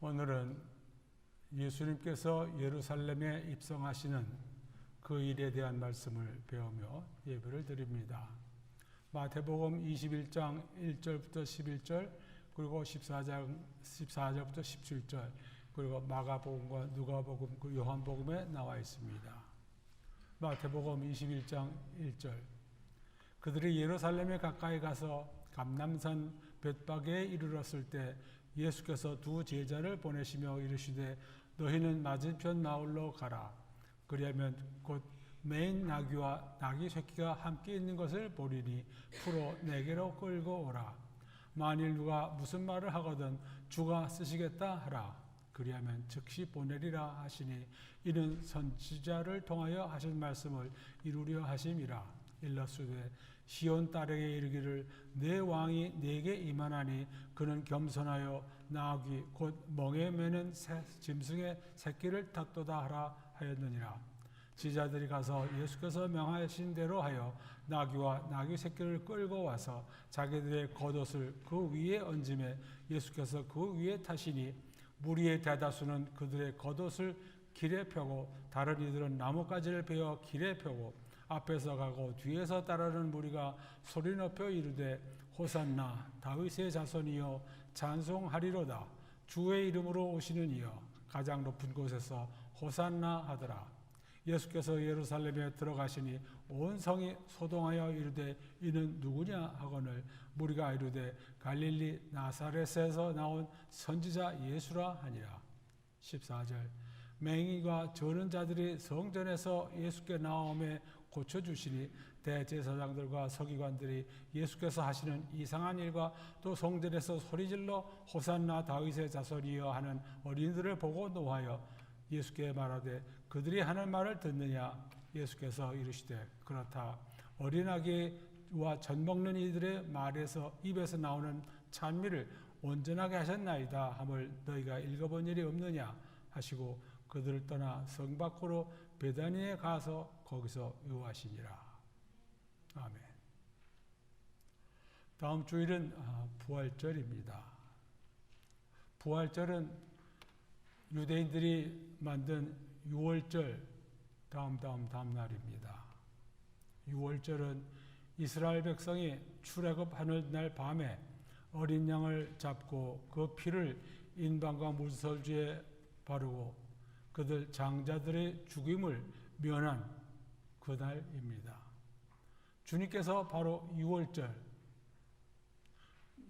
오늘은 예수님께서 예루살렘에 입성하시는 그 일에 대한 말씀을 배우며 예배를 드립니다. 마태복음 21장 1절부터 11절, 그리고 14절부터 17절, 그리고 마가복음과 누가복음, 그 요한복음에 나와 있습니다. 마태복음 21장 1절. 그들이 예루살렘에 가까이 가서 감람산 벳바게에 이르렀을 때 예수께서 두 제자를 보내시며 이르시되 너희는 맞은편 나홀로 가라. 그리하면 곧 매인 나귀와 나귀 새끼가 함께 있는 것을 보리니 풀어 내게로 끌고 오라. 만일 누가 무슨 말을 하거든 주가 쓰시겠다 하라. 그리하면 즉시 보내리라 하시니 이는 선지자를 통하여 하신 말씀을 이루려 하심이라. 일러스되 시온 딸에게 이르기를 내 왕이 내게 임하나니 그는 겸손하여 나귀 곧 멍에 매는 짐승의 새끼를 탔도다 하라 하였느니라. 지자들이 가서 예수께서 명하신 대로 하여 나귀와 나귀 새끼를 끌고 와서 자기들의 겉옷을 그 위에 얹음에 예수께서 그 위에 타시니 무리의 대다수는 그들의 겉옷을 길에 펴고 다른 이들은 나뭇가지를 베어 길에 펴고 앞에서 가고 뒤에서 따르는 무리가 소리 높여 이르되 호산나 다윗의 자손이여 찬송하리로다. 주의 이름으로 오시는 이여 가장 높은 곳에서 호산나 하더라. 예수께서 예루살렘에 들어가시니 온 성이 소동하여 이르되 이는 누구냐 하거늘 무리가 이르되 갈릴리 나사렛에서 나온 선지자 예수라 하니라. 14절. 맹인과 저는 자들이 성전에서 예수께 나옴에 고쳐주시니 대제사장들과 서기관들이 예수께서 하시는 이상한 일과 또 성전에서 소리질러 호산나 다윗의 자손이여 하는 어린이들을 보고 노하여 예수께 말하되 그들이 하는 말을 듣느냐. 예수께서 이르시되 그렇다. 어린아기와 젖 먹는 이들의 말에서 입에서 나오는 찬미를 온전하게 하셨나이다 함을 너희가 읽어본 일이 없느냐 하시고 그들을 떠나 성 밖으로 베다니에 가서 거기서 요하시니라. 아멘. 다음 주일은 부활절입니다. 부활절은 유대인들이 만든 6월절 다음 날입니다. 6월절은 이스라엘 백성이 출애굽하는 날 밤에 어린 양을 잡고 그 피를 인방과 물설주에 바르고 그들 장자들의 죽임을 면한 그날입니다. 주님께서 바로 6월절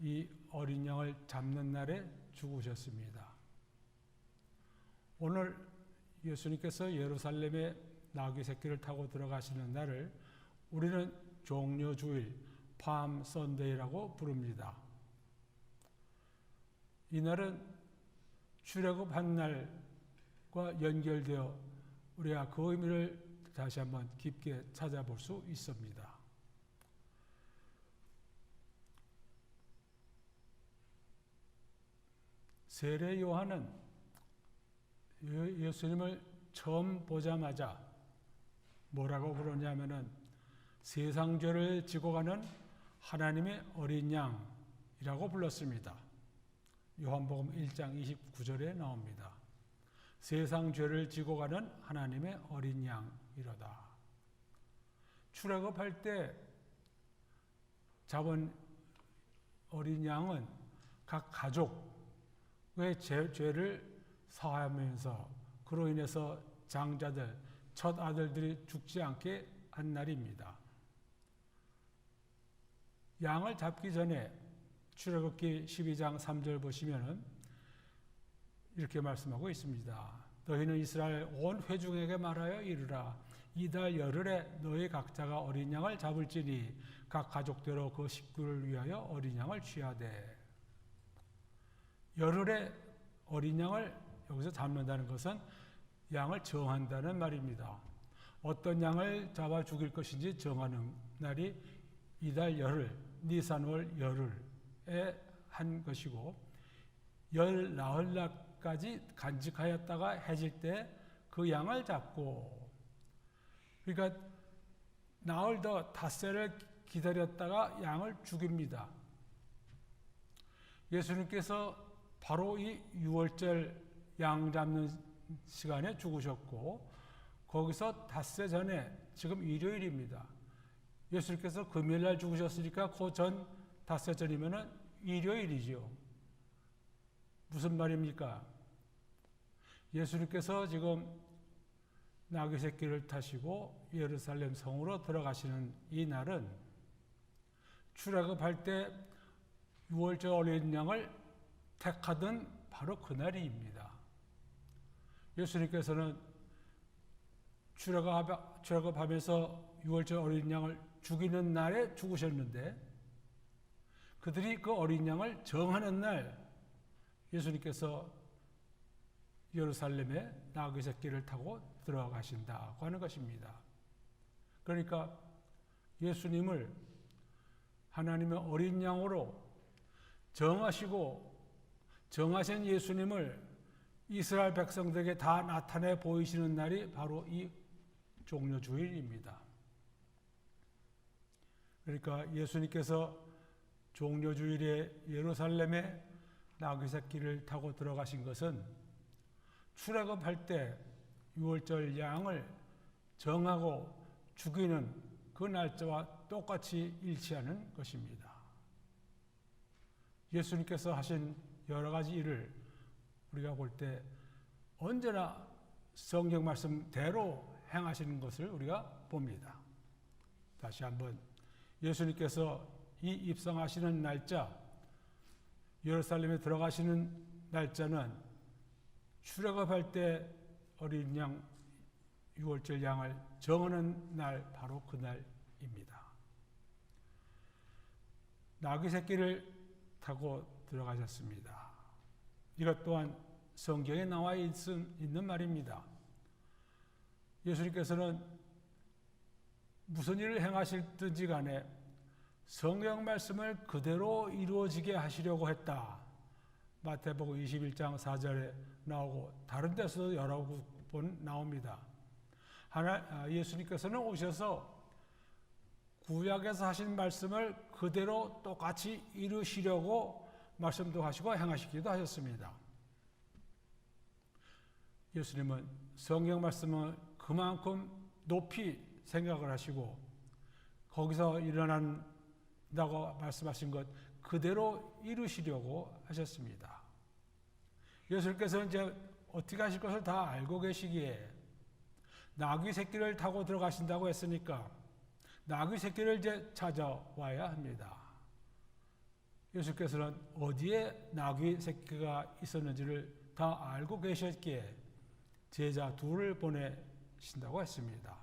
이 어린 양을 잡는 날에 죽으셨습니다. 오늘 예수님께서 예루살렘에 나귀 새끼를 타고 들어가시는 날을 우리는 종려주일 팜 선데이라고 부릅니다. 이날은 출애굽한 날과 연결되어 우리가 그 의미를 다시 한번 깊게 찾아볼 수 있습니다. 세례 요한은 예수님을 처음 보자마자 뭐라고 부르냐면은 세상 죄를 지고 가는 하나님의 어린 양이라고 불렀습니다. 요한복음 1장 29절에 나옵니다. 세상 죄를 지고 가는 하나님의 어린 양이로다. 출애굽할 때 잡은 어린 양은 각 가족의 죄를 사하면서 그로 인해서 장자들, 첫 아들들이 죽지 않게 한 날입니다. 양을 잡기 전에 출애굽기 12장 3절 보시면은 이렇게 말씀하고 있습니다. 너희는 이스라엘 온 회중에게 말하여 이르라. 이달 열흘에 너희 각자가 어린 양을 잡을지니 각 가족대로 그 식구를 위하여 어린 양을 취하되. 열흘에 어린 양을 여기서 잡는다는 것은 양을 정한다는 말입니다. 어떤 양을 잡아 죽일 것인지 정하는 날이 이달 열흘, 니산월 열흘에 한 것이고 열 나흘날까지 간직하였다가 해질 때 그 양을 잡고 그러니까 나흘 더 닷새를 기다렸다가 양을 죽입니다. 예수님께서 바로 이 유월절 양 잡는 시간에 죽으셨고, 거기서 닷새 전에, 지금 일요일입니다. 예수님께서 금요일날 죽으셨으니까 그 전 닷새 전이면은 일요일이죠. 무슨 말입니까? 예수님께서 지금 나귀 새끼를 타시고 예루살렘 성으로 들어가시는 이 날은 출애굽할 때 유월절 어린 양을 택하던 바로 그 날입니다. 예수님께서는 출애굽하면서 유월절 어린 양을 죽이는 날에 죽으셨는데, 그들이 그 어린 양을 정하는 날 예수님께서 예루살렘에 나귀 새끼를 타고 들어가신다고 하는 것입니다. 그러니까 예수님을 하나님의 어린 양으로 정하시고, 정하신 예수님을 이스라엘 백성들에게 다 나타내 보이시는 날이 바로 이 종려주일입니다. 그러니까 예수님께서 종려주일에 예루살렘에 나귀 새끼를 타고 들어가신 것은 출애굽할 때 유월절 양을 정하고 죽이는 그 날짜와 똑같이 일치하는 것입니다. 예수님께서 하신 여러 가지 일을 우리가 볼 때 언제나 성경 말씀대로 행하시는 것을 우리가 봅니다. 다시 한번 예수님께서 이 입성하시는 날짜, 예루살렘에 들어가시는 날짜는 출애굽할 때 어린 양, 유월절 양을 정하는 날, 바로 그 날입니다. 나귀 새끼를 타고 들어가셨습니다. 이것 또한 성경에 나와 있는 말입니다. 예수님께서는 무슨 일을 행하실든지 간에 성경 말씀을 그대로 이루어지게 하시려고 했다. 마태복음 21장 4절에 나오고 다른 데서도 여러 번 나옵니다. 예수님께서는 오셔서 구약에서 하신 말씀을 그대로 똑같이 이루시려고 말씀도 하시고 행하시기도 하셨습니다. 예수님은 성경 말씀을 그만큼 높이 생각을 하시고 거기서 일어난다고 말씀하신 것 그대로 이루시려고 하셨습니다. 예수님께서는 이제 어떻게 하실 것을 다 알고 계시기에 나귀 새끼를 타고 들어가신다고 했으니까 나귀 새끼를 이제 찾아와야 합니다. 예수께서는 어디에 나귀 새끼가 있었는지를 다 알고 계셨기에 제자 둘을 보내신다고 했습니다.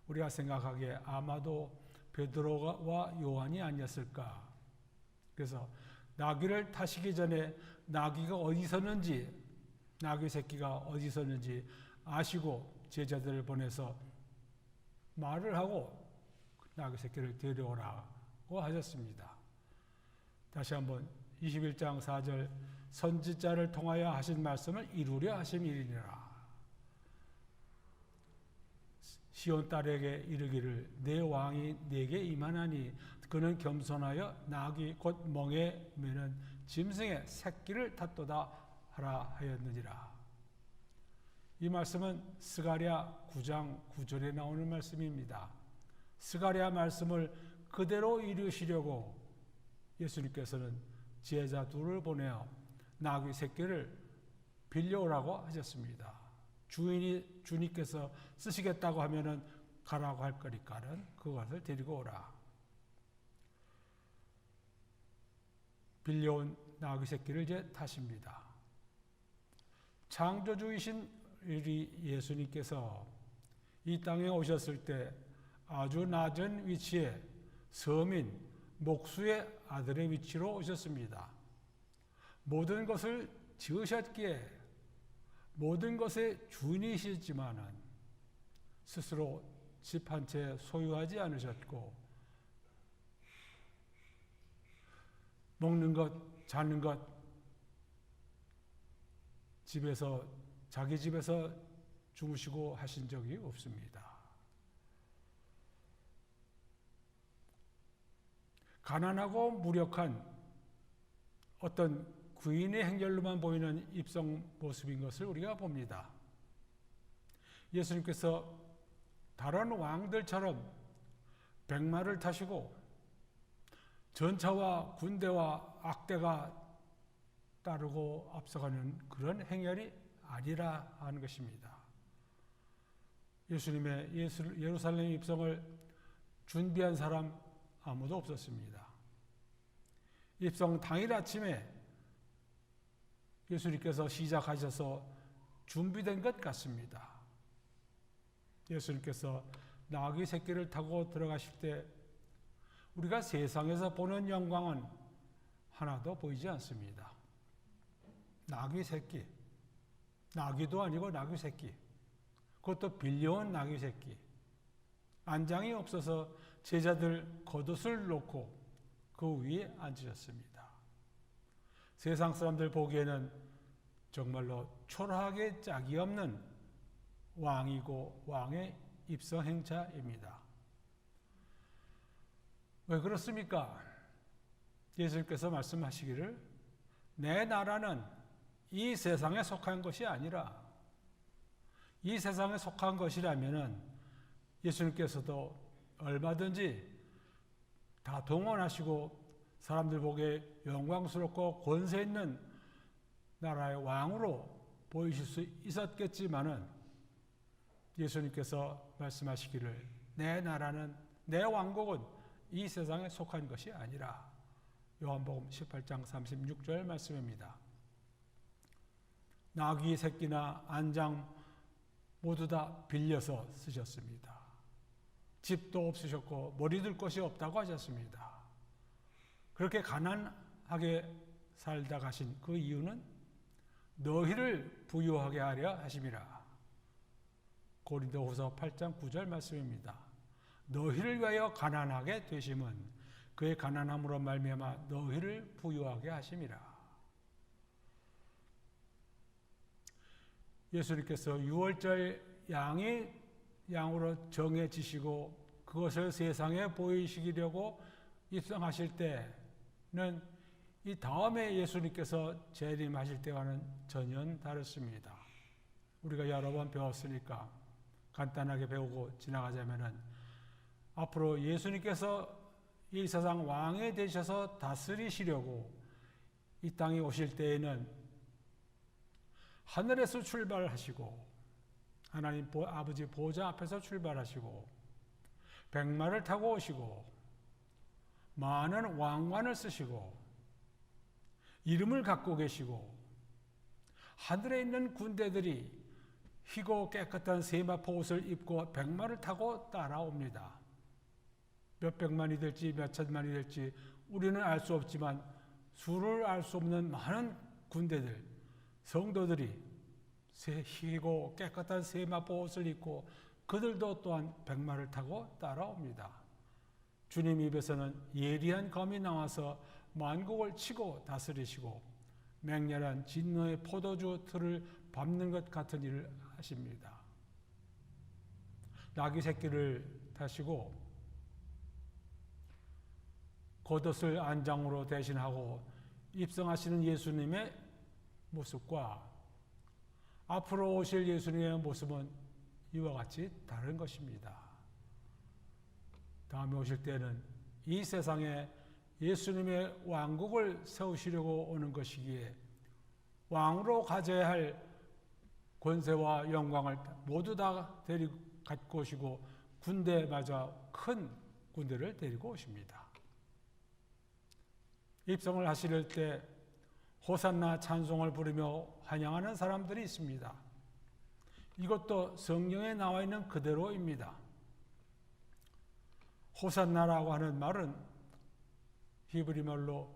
우리가 생각하기에 아마도 베드로와 요한이 아니었을까. 그래서 나귀를 타시기 전에 나귀가 어디 있었는지, 나귀 새끼가 어디 있었는지 아시고 제자들을 보내서 말을 하고 나귀 새끼를 데려오라고 하셨습니다. 다시 한번 21장 4절 선지자를 통하여 하신 말씀을 이루려 하심이니라. 시온 딸에게 이르기를 내 왕이 내게 임하나니 그는 겸손하여 나귀 곧 멍에 매는 짐승의 새끼를 탔도다 하라 하였느니라. 이 말씀은 스가랴 9장 9절에 나오는 말씀입니다. 스가랴 말씀을 그대로 이루시려고 예수님께서는 제자 둘을 보내어 나귀 새끼를 빌려오라고 하셨습니다. 주님께서 쓰시겠다고 하면은 가라고 할 거니까는 그것을 데리고 오라. 빌려온 나귀 새끼를 이제 타십니다. 창조주이신 우리 예수님께서 이 땅에 오셨을 때 아주 낮은 위치에 서민, 목수의 아들의 위치로 오셨습니다. 모든 것을 지으셨기에 모든 것의 주인이시지만은 스스로 집 한 채 소유하지 않으셨고 먹는 것, 자는 것 집에서 자기 집에서 주무시고 하신 적이 없습니다. 가난하고 무력한 어떤 구인의 행렬로만 보이는 입성 모습인 것을 우리가 봅니다. 예수님께서 다른 왕들처럼 백마를 타시고 전차와 군대와 악대가 따르고 앞서가는 그런 행렬이 아니라 하는 것입니다. 예수님의 예루살렘 입성을 준비한 사람 아무도 없었습니다. 입성 당일 아침에 예수님께서 시작하셔서 준비된 것 같습니다. 예수님께서 나귀 새끼를 타고 들어가실 때 우리가 세상에서 보는 영광은 하나도 보이지 않습니다. 나귀 새끼, 나귀도 아니고 나귀 새끼, 그것도 빌려온 나귀 새끼, 안장이 없어서 제자들 겉옷을 놓고 그 위에 앉으셨습니다. 세상 사람들 보기에는 정말로 초라하게 짝이 없는 왕이고 왕의 입성 행차입니다. 왜 그렇습니까? 예수님께서 말씀하시기를 내 나라는 이 세상에 속한 것이 아니라, 이 세상에 속한 것이라면은 예수님께서도 얼마든지 다 동원하시고 사람들 보기에 영광스럽고 권세 있는 나라의 왕으로 보이실 수 있었겠지만은 예수님께서 말씀하시기를 내 나라는, 내 왕국은 이 세상에 속한 것이 아니라, 요한복음 18장 36절 말씀입니다. 나귀 새끼나 안장 모두 다 빌려서 쓰셨습니다. 집도 없으셨고 머리둘 곳이 없다고 하셨습니다. 그렇게 가난하게 살다 가신 그 이유는 너희를 부유하게 하려 하심이라. 고린도후서 8장 9절 말씀입니다. 너희를 위하여 가난하게 되심은 그의 가난함으로 말미암아 너희를 부유하게 하심이라. 예수님께서 유월절 양으로 정해지시고 그것을 세상에 보이시려고 입성하실 때는 이 다음에 예수님께서 재림하실 때와는 전혀 다릅니다. 우리가 여러 번 배웠으니까 간단하게 배우고 지나가자면은 앞으로 예수님께서 이 세상 왕이 되셔서 다스리시려고 이 땅에 오실 때에는 하늘에서 출발하시고 하나님 아버지 보좌 앞에서 출발하시고 백마를 타고 오시고 많은 왕관을 쓰시고 이름을 갖고 계시고 하늘에 있는 군대들이 희고 깨끗한 세마포 옷을 입고 백마를 타고 따라옵니다. 몇 백만이 될지 몇 천만이 될지 우리는 알 수 없지만 수를 알 수 없는 많은 군대들, 성도들이 희고 깨끗한 세마포 옷을 입고 그들도 또한 백마를 타고 따라옵니다. 주님 입에서는 예리한 검이 나와서 만국을 치고 다스리시고 맹렬한 진노의 포도주 틀을 밟는 것 같은 일을 하십니다. 나귀 새끼를 타시고 겉옷을 안장으로 대신하고 입성하시는 예수님의 모습과 앞으로 오실 예수님의 모습은 이와 같이 다른 것입니다. 다음에 오실 때는 이 세상에 예수님의 왕국을 세우시려고 오는 것이기에 왕으로 가져야 할 권세와 영광을 모두 다 데리고 갖고 오시고 군대마저 큰 군대를 데리고 오십니다. 입성을 하실 때 호산나 찬송을 부르며 환영하는 사람들이 있습니다. 이것도 성경에 나와 있는 그대로입니다. 호산나라고 하는 말은 히브리 말로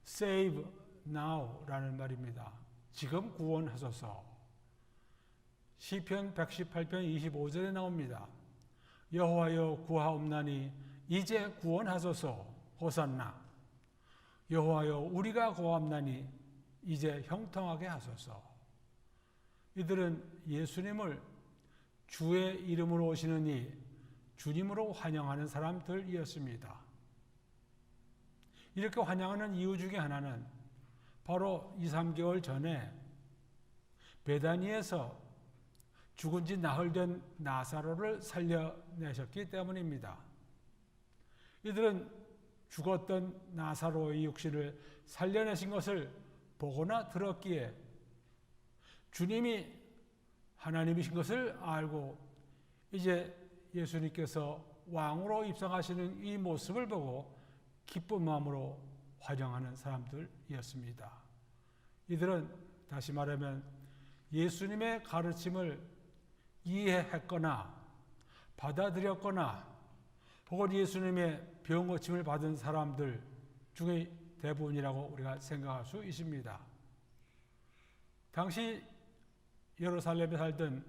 save now라는 말입니다. 지금 구원하소서. 시편 118편 25절에 나옵니다. 여호와여 구하옵나니 이제 구원하소서. 호산나. 여호와여 우리가 구하옵나니 이제 형통하게 하소서. 이들은 예수님을 주의 이름으로 오시는 이 주님으로 환영하는 사람들이었습니다. 이렇게 환영하는 이유 중에 하나는 바로 2, 3개월 전에 베다니에서 죽은 지 나흘 된 나사로를 살려내셨기 때문입니다. 이들은 죽었던 나사로의 육신을 살려내신 것을 보거나 들었기에 주님이 하나님이신 것을 알고 이제 예수님께서 왕으로 입성하시는 이 모습을 보고 기쁜 마음으로 환영하는 사람들이었습니다. 이들은 다시 말하면 예수님의 가르침을 이해했거나 받아들였거나 혹은 예수님의 병 고침을 받은 사람들 중에 대부분이라고 우리가 생각할 수 있습니다. 당시 예루살렘에 살던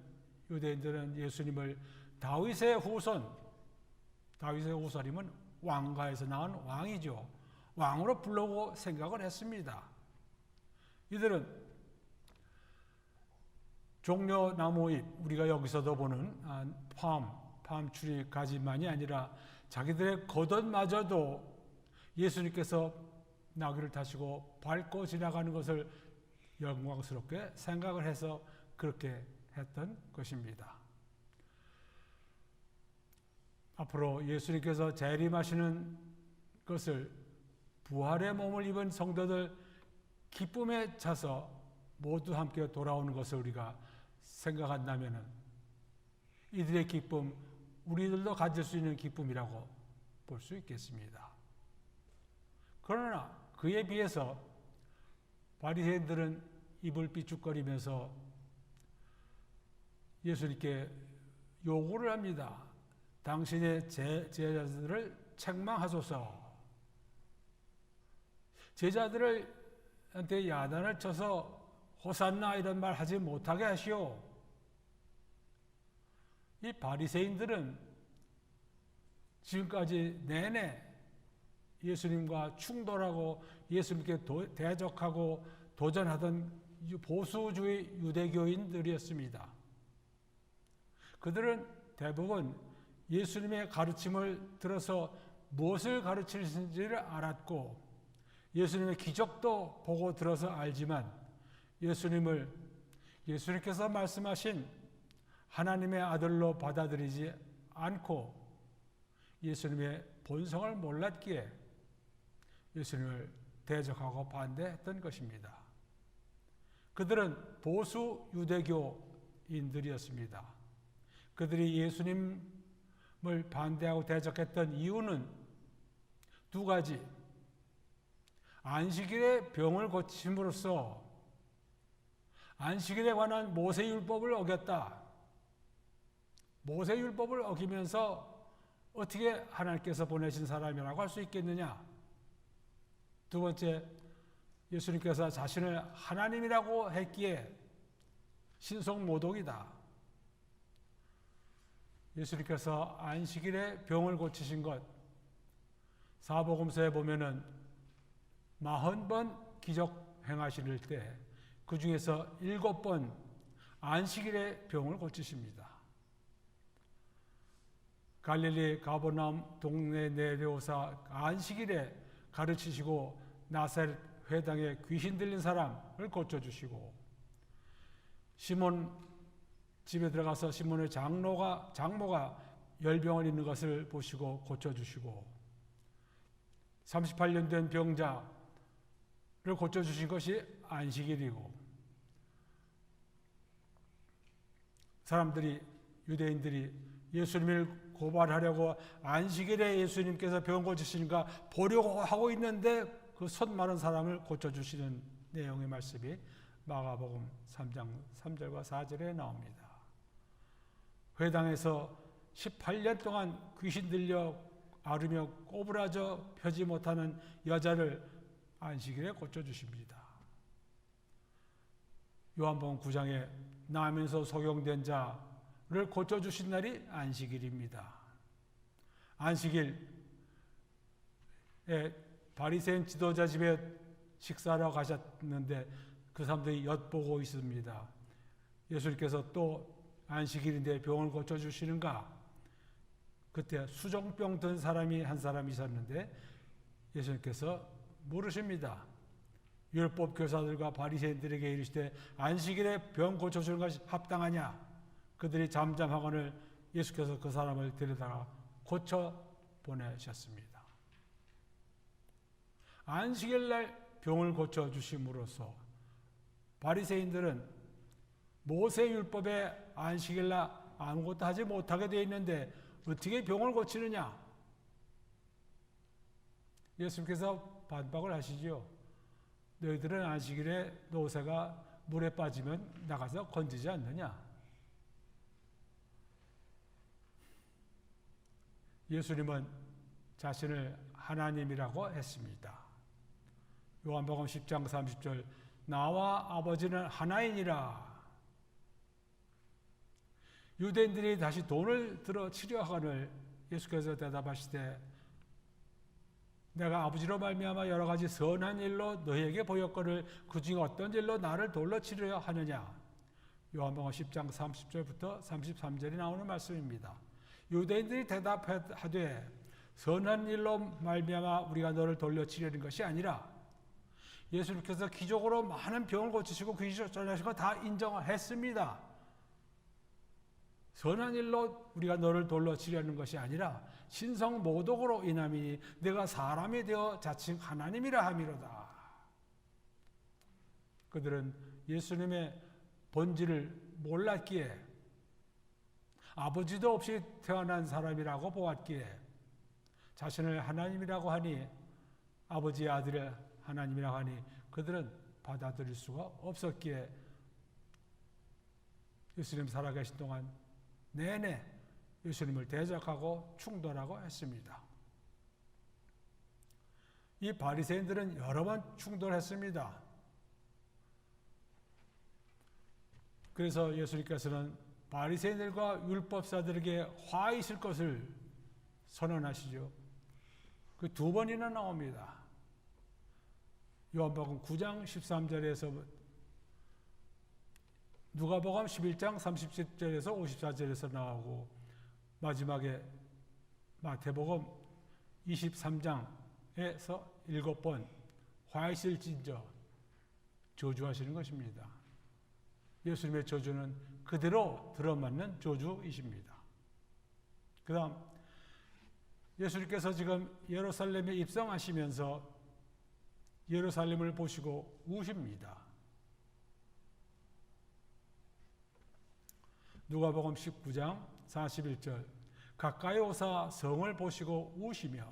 유대인들은 예수님을 다윗의 후손이면 왕가에서 나온 왕이죠. 왕으로 부르고 생각을 했습니다. 이들은 종려나무잎, 우리가 여기서도 보는 팜추리 가지만이 아니라 자기들의 겉옷마저도 예수님께서 나귀를 타시고 밟고 지나가는 것을 영광스럽게 생각을 해서 그렇게 했던 것입니다. 앞으로 예수님께서 재림하시는 것을 부활의 몸을 입은 성도들 기쁨에 차서 모두 함께 돌아오는 것을 우리가 생각한다면 이들의 기쁨, 우리들도 가질 수 있는 기쁨이라고 볼 수 있겠습니다. 그러나 그에 비해서 바리새인들은 입을 삐죽거리면서 예수님께 요구를 합니다. 당신의 제자들을 책망하소서. 제자들한테 야단을 쳐서 호산나 이런 말 하지 못하게 하시오. 이 바리새인들은 지금까지 내내 예수님과 충돌하고 예수님께 대적하고 도전하던 보수주의 유대교인들이었습니다. 그들은 대부분 예수님의 가르침을 들어서 무엇을 가르치시는지를 알았고 예수님의 기적도 보고 들어서 알지만 예수님께서 말씀하신 하나님의 아들로 받아들이지 않고 예수님의 본성을 몰랐기에 예수님을 대적하고 반대했던 것입니다. 그들은 보수 유대교인들이었습니다. 그들이 예수님을 반대하고 대적했던 이유는 두 가지. 안식일에 병을 고침으로써 안식일에 관한 모세율법을 어겼다. 모세율법을 어기면서 어떻게 하나님께서 보내신 사람이라고 할 수 있겠느냐? 두 번째, 예수님께서 자신을 하나님이라고 했기에 신성모독이다. 예수님께서 안식일에 병을 고치신 것, 사복음서에 보면은 40번 기적 행하실 때 그 중에서 7번 안식일에 병을 고치십니다. 갈릴리 가버나움 동네 내려오사 안식일에 가르치시고 나사렛 회당에 귀신 들린 사람을 고쳐주시고 시몬 집에 들어가서 시몬의 장모가 열병을 있는 것을 보시고 고쳐주시고 38년 된 병자를 고쳐주신 것이 안식일이고 유대인들이 예수님을 고발하려고 안식일에 예수님께서 병 고치시니까 보려고 하고 있는데 그 손 마른 사람을 고쳐주시는 내용의 말씀이 마가복음 3장 3절과 4절에 나옵니다. 회당에서 18년 동안 귀신 들려 앓으며 꼬부라져 펴지 못하는 여자를 안식일에 고쳐주십니다. 요한복음 9장에 나면서 소경된 자를 고쳐주신 날이 안식일입니다. 안식일에 바리새인 지도자 집에 식사하러 가셨는데 그 사람들이 엿보고 있습니다. 예수님께서 또 안식일인데 병을 고쳐주시는가? 그때 수종병 든 사람이 한 사람이 있었는데 예수님께서 물으십니다. 율법 교사들과 바리새인들에게 이르시되 안식일에 병 고쳐주는 것이 합당하냐? 그들이 잠잠하거늘 예수께서 그 사람을 데려다가 고쳐 보내셨습니다. 안식일 날 병을 고쳐 주심으로써 바리새인들은 모세 율법에 안식일 날 아무것도 하지 못하게 되어 있는데 어떻게 병을 고치느냐? 예수께서 반박을 하시죠. 너희들은 안식일에 노새가 물에 빠지면 나가서 건지지 않느냐? 예수님은 자신을 하나님이라고 했습니다. 요한복음 10장 30절 나와 아버지는 하나이니라. 유대인들이 다시 돈을 들어 치려하거늘 예수께서 대답하시되 내가 아버지로 말미암아 여러 가지 선한 일로 너희에게 보였거늘 그중에 어떤 일로 나를 돌로 치려 하느냐. 요한복음 10장 30절부터 33절이 나오는 말씀입니다. 유대인들이 대답하되 선한 일로 말미암아 우리가 너를 돌려 치려는 것이 아니라 예수님께서 기적으로 많은 병을 고치시고 귀신을 쫓아내시고 다 인정했습니다. 선한 일로 우리가 너를 돌로 치려는 것이 아니라 신성 모독으로 인함이니 내가 사람이 되어 자칭 하나님이라 함이로다. 그들은 예수님의 본질을 몰랐기에 아버지도 없이 태어난 사람이라고 보았기에 자신을 하나님이라고 하니 아버지의 아들을 하나님이라고 하니 그들은 받아들일 수가 없었기에 예수님 살아계신 동안 내내 예수님을 대적하고 충돌하고 했습니다. 이 바리새인들은 여러 번 충돌했습니다. 그래서 예수님께서는 바리새인들과 율법사들에게 화 있을 것을 선언하시죠. 그 두 번이나 나옵니다. 요한복음 9장 13절에서 누가복음 11장 37절에서 54절에서 나오고 마지막에 마태복음 23장에서 7번 화이실진저 저주하시는 것입니다. 예수님의 저주는 그대로 들어맞는 저주이십니다. 그 다음 예수님께서 지금 예루살렘에 입성하시면서 예루살렘을 보시고 우십니다. 누가복음 19장 41절 가까이 오사 성을 보시고 우시며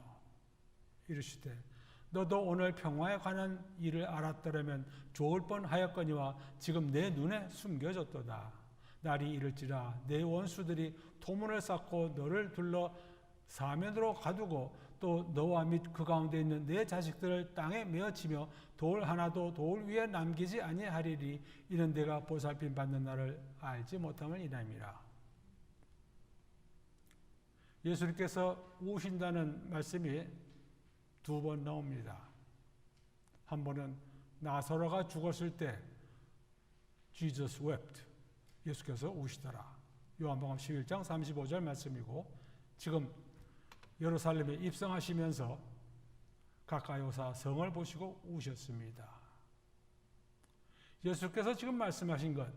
이르시되 너도 오늘 평화에 관한 일을 알았더라면 좋을 뻔하였거니와 지금 내 눈에 숨겨졌도다. 날이 이를지라 내 원수들이 토문을 쌓고 너를 둘러 사면으로 가두고 또 너와 및 그 가운데 있는 내 자식들을 땅에 메어치며 돌 하나도 돌 위에 남기지 아니하리니 이는 내가 보살핌 받는 날을 알지 못함을 이남이라. 예수님께서 우신다는 말씀이 두 번 나옵니다. 한 번은 나사로가 죽었을 때 Jesus wept. 예수께서 우시더라. 요한복음 11장 35절 말씀이고 지금 예루살렘에 입성하시면서 가까이 오사 성을 보시고 우셨습니다. 예수께서 지금 말씀하신 것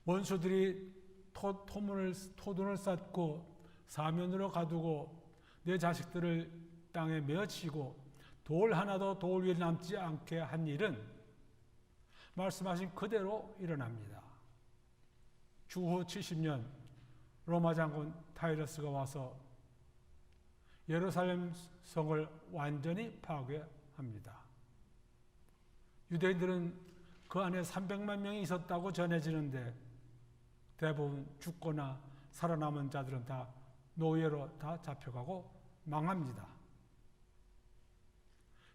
원수들이 토둔을 쌓고 사면으로 가두고 내 자식들을 땅에 메어치고 돌 하나도 돌 위에 남지 않게 한 일은 말씀하신 그대로 일어납니다. 주후 70년 로마 장군 타이러스가 와서 예루살렘 성을 완전히 파괴합니다. 유대인들은 그 안에 300만 명이 있었다고 전해지는데 대부분 죽거나 살아남은 자들은 다 노예로 다 잡혀가고 망합니다.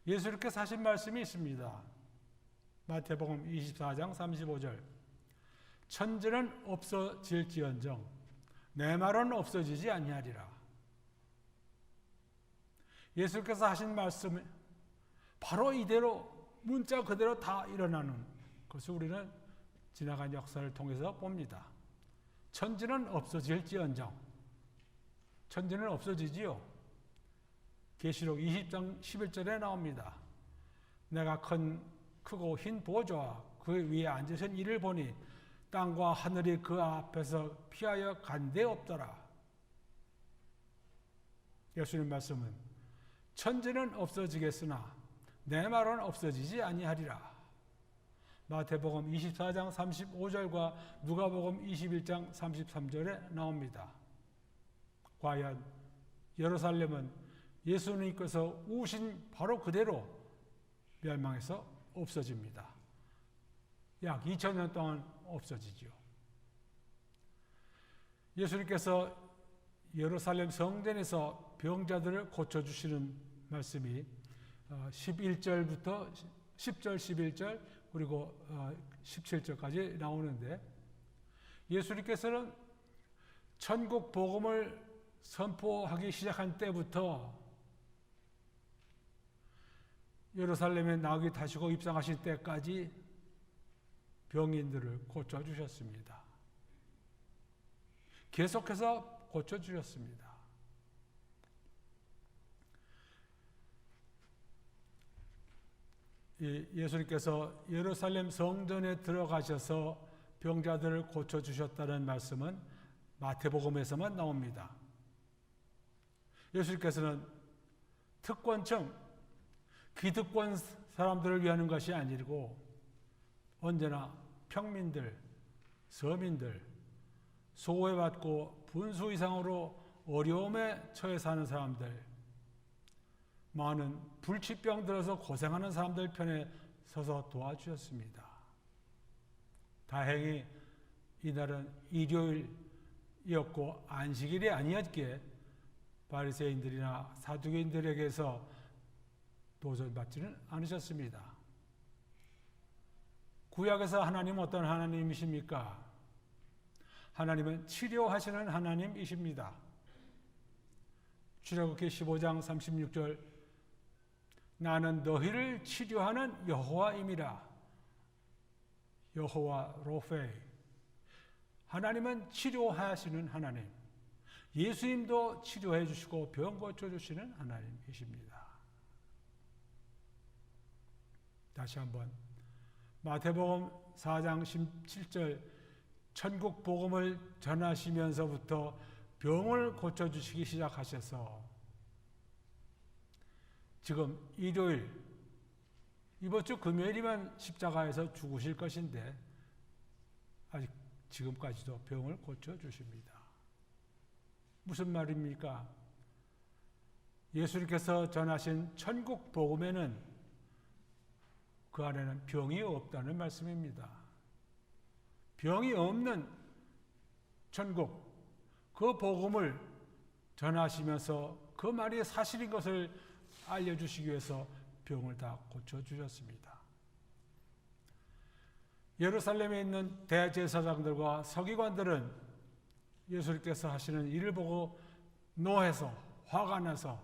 예수님께서 하신 말씀이 있습니다. 마태복음 24장 35절 천지는 없어질지언정 내 말은 없어지지 아니하리라. 예수께서 하신 말씀을 바로 이대로 문자 그대로 다 일어나는 것을 우리는 지나간 역사를 통해서 봅니다. 천지는 없어질지언정 천지는 없어지지요. 계시록 20장 11절에 나옵니다. 내가 큰 크고 흰 보좌와 그 위에 앉으신 이를 보니 땅과 하늘이 그 앞에서 피하여 간데 없더라. 예수님 말씀은 천지는 없어지겠으나 내 말은 없어지지 아니하리라. 마태복음 24장 35절과 누가복음 21장 33절에 나옵니다. 과연 예루살렘은 예수님께서 우신 바로 그대로 멸망해서 없어집니다. 약 2000년 동안 없어지죠. 예수님께서 예루살렘 성전에서 병자들을 고쳐주시는 말씀이 11절부터 10절, 11절 그리고 17절까지 나오는데, 예수님께서는 천국 복음을 선포하기 시작한 때부터 예루살렘에 나귀 타시고 입성하실 때까지 병인들을 고쳐주셨습니다. 계속해서 고쳐주셨습니다. 예수님께서 예루살렘 성전에 들어가셔서 병자들을 고쳐주셨다는 말씀은 마태복음에서만 나옵니다. 예수님께서는 특권층, 기득권 사람들을 위하는 것이 아니고 언제나 평민들, 서민들, 소외받고 분수 이상으로 어려움에 처해 사는 사람들, 많은 불치병 들어서 고생하는 사람들 편에 서서 도와주셨습니다. 다행히 이날은 일요일이었고 안식일이 아니었기에 바리새인들이나 사두개인들에게서 도전받지는 않으셨습니다. 구약에서 하나님은 어떤 하나님이십니까? 하나님은 치료하시는 하나님이십니다. 출애굽기 15장 36절, 나는 너희를 치료하는 여호와임이라. 여호와 로페. 하나님은 치료하시는 하나님. 예수님도 치료해 주시고 병 고쳐주시는 하나님이십니다. 다시 한번 마태복음 4장 17절, 천국 복음을 전하시면서부터 병을 고쳐주시기 시작하셔서 지금 일요일, 이번 주 금요일이면 십자가에서 죽으실 것인데 아직 지금까지도 병을 고쳐주십니다. 무슨 말입니까? 예수님께서 전하신 천국 복음에는 그 안에는 병이 없다는 말씀입니다. 병이 없는 천국, 그 복음을 전하시면서 그 말이 사실인 것을 알려주시기 위해서 병을 다 고쳐주셨습니다. 예루살렘에 있는 대제사장들과 서기관들은 예수님께서 하시는 일을 보고 노해서 화가 나서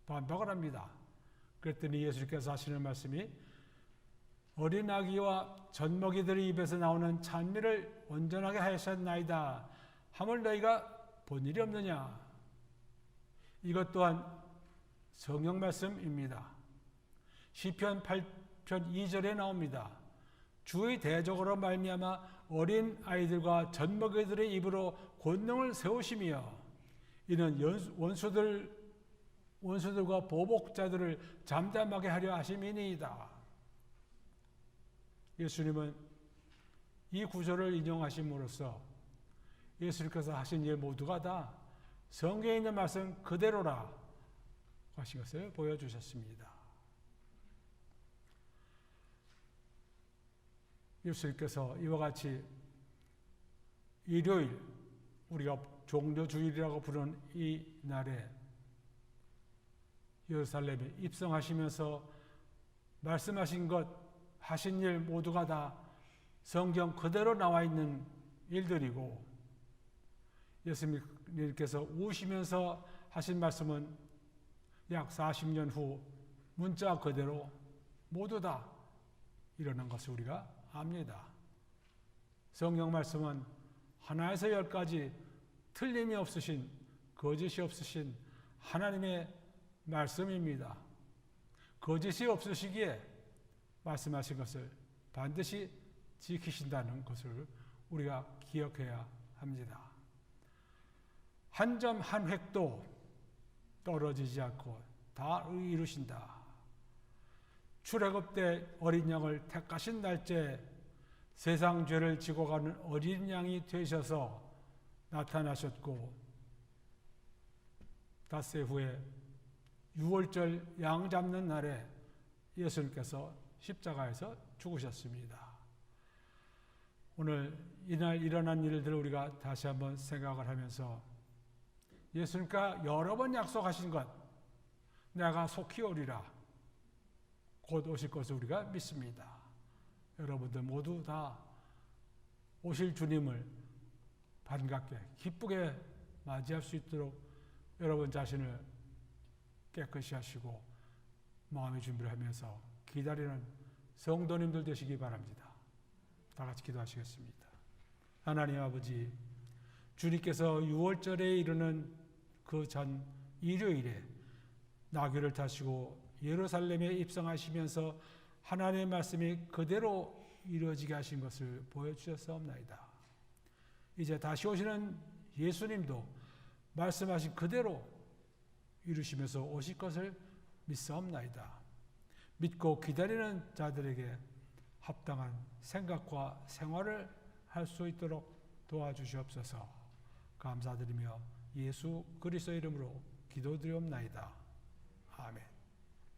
반박을 합니다. 그랬더니 예수님께서 하시는 말씀이 어린 아기와 젖먹이들의 입에서 나오는 찬미를 온전하게 하셨나이다 함을 너희가 본 일이 없느냐. 이것 또한 성경 말씀입니다. 시편 8편 2절에 나옵니다. 주의 대적으로 말미암아 어린 아이들과 젖먹이들의 입으로 권능을 세우시며 이는 원수들과 보복자들을 잠잠하게 하려 하심이니이다. 예수님은 이 구절을 인용하심으로써 예수님께서 하신 일 모두가 다 성경에 있는 말씀 그대로라 하신 것을 보여주셨습니다. 예수님께서 이와 같이 일요일, 우리가 종려주일이라고 부르는 이 날에 예루살렘에 입성하시면서 말씀하신 것, 하신 일 모두가 다 성경 그대로 나와 있는 일들이고, 예수님께서 우시면서 하신 말씀은 약 40년 후 문자 그대로 모두 다 일어난 것을 우리가 압니다. 성경 말씀은 하나에서 열까지 틀림이 없으신, 거짓이 없으신 하나님의 말씀입니다. 거짓이 없으시기에 말씀하신 것을 반드시 지키신다는 것을 우리가 기억해야 합니다. 한 점 한 획도 떨어지지 않고 다 이루신다. 출애굽 때 어린 양을 택하신 날째 세상 죄를 지고 가는 어린 양이 되셔서 나타나셨고, 닷새 후에 6월절 양 잡는 날에 예수님께서 십자가에서 죽으셨습니다. 오늘 이날 일어난 일들을 우리가 다시 한번 생각을 하면서 예수님과 여러 번 약속하신 것, 내가 속히 오리라, 곧 오실 것을 우리가 믿습니다. 여러분들 모두 다 오실 주님을 반갑게 기쁘게 맞이할 수 있도록 여러분 자신을 깨끗이 하시고 마음의 준비를 하면서 기다리는 성도님들 되시기 바랍니다. 다 같이 기도하시겠습니다. 하나님 아버지, 주님께서 6월절에 이르는 그 전 일요일에 나귀를 타시고 예루살렘에 입성하시면서 하나님의 말씀이 그대로 이루어지게 하신 것을 보여주셨사옵나이다. 이제 다시 오시는 예수님도 말씀하신 그대로 이루시면서 오실 것을 믿사옵나이다. 믿고 기다리는 자들에게 합당한 생각과 생활을 할 수 있도록 도와주시옵소서. 감사드리며 예수 그리스도 이름으로 기도드리옵나이다. 아멘.